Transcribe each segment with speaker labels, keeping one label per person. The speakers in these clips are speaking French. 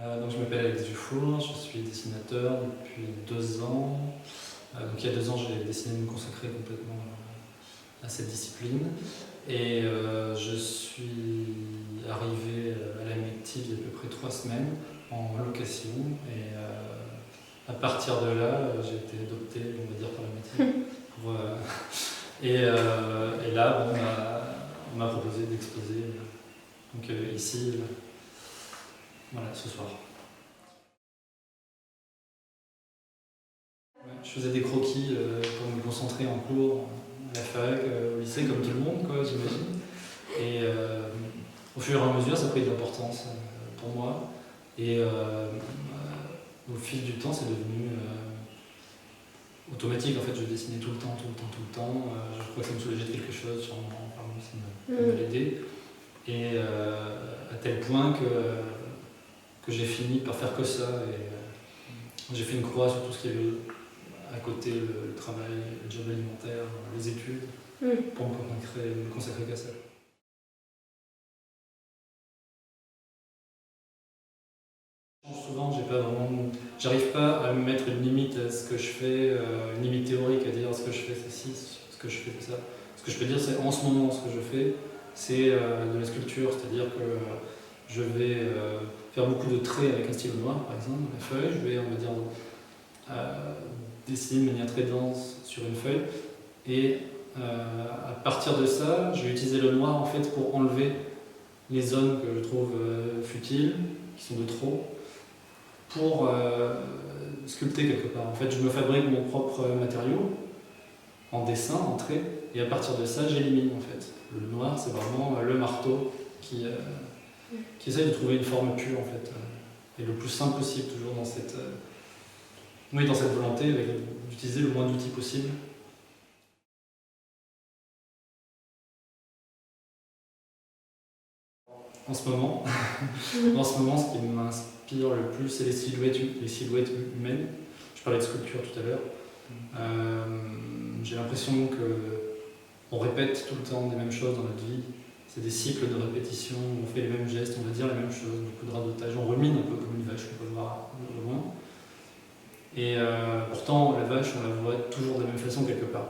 Speaker 1: Donc je m'appelle Alex Dufour, je suis dessinateur depuis 2 ans. Donc il y a 2 ans, j'ai décidé de me consacrer complètement à cette discipline. Et je suis arrivé à la MECTI il y a à peu près 3 semaines en location. Et à partir de là, j'ai été adopté, on va dire, par la MECTI. Et là, bon, on m'a proposé d'exposer donc, ici, voilà, ce soir. Ouais, je faisais des croquis pour me concentrer en cours, à la fac, au lycée, comme tout le monde, quoi, j'imagine. Et au fur et à mesure, ça a pris de l'importance pour moi. Et au fil du temps, c'est devenu automatique. En fait, je dessinais tout le temps. Je crois que ça me soulageait de quelque chose, sûrement, ça m'a aidé. Et à tel point que j'ai fini par faire que ça. Et j'ai fait une croix sur tout ce qui avait à côté, le travail, le job alimentaire, les études, pour me consacrer qu'à ça. Souvent, j'arrive pas à me mettre une limite à ce que je fais, une limite théorique à dire ce que je fais c'est ci, ce que je fais c'est ça. Ce que je peux dire c'est en ce moment ce que je fais, c'est de la sculpture, c'est-à-dire que je vais faire beaucoup de traits avec un stylo noir par exemple, la feuille, je vais on va dire dessiner de manière très dense sur une feuille et à partir de ça, je vais utiliser le noir en fait pour enlever les zones que je trouve futiles, qui sont de trop, pour sculpter quelque part. En fait, je me fabrique mon propre matériau en dessin, en trait, et à partir de ça, j'élimine en fait. Le noir, c'est vraiment le marteau qui essaye de trouver une forme pure en fait, et le plus simple possible, toujours dans cette volonté d'utiliser le moins d'outils possible. En ce moment, ce qui m'inspire le plus, c'est les silhouettes humaines. Je parlais de sculpture tout à l'heure. J'ai l'impression qu'on répète tout le temps les mêmes choses dans notre vie. C'est des cycles de répétition, on fait les mêmes gestes, on va dire les mêmes choses, beaucoup de radotage. On rumine un peu comme une vache qu'on peut voir de loin. Et pourtant, la vache, on la voit toujours de la même façon quelque part.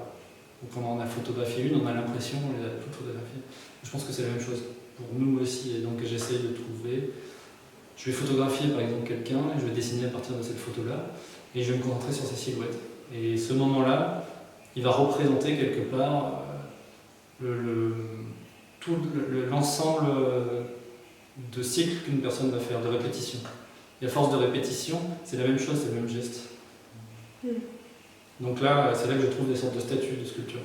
Speaker 1: Donc, quand on en a photographié une, on a l'impression qu'on les a toutes photographiées. Je pense que c'est la même chose pour nous aussi, et donc j'essaie de trouver. Je vais photographier par exemple quelqu'un, et je vais dessiner à partir de cette photo-là, et je vais me concentrer sur ses silhouettes. Et ce moment-là, il va représenter quelque part l'ensemble de cycles qu'une personne va faire, de répétition. Et à force de répétition, c'est la même chose, c'est le même geste. Donc là, c'est là que je trouve des sortes de statues de sculpture.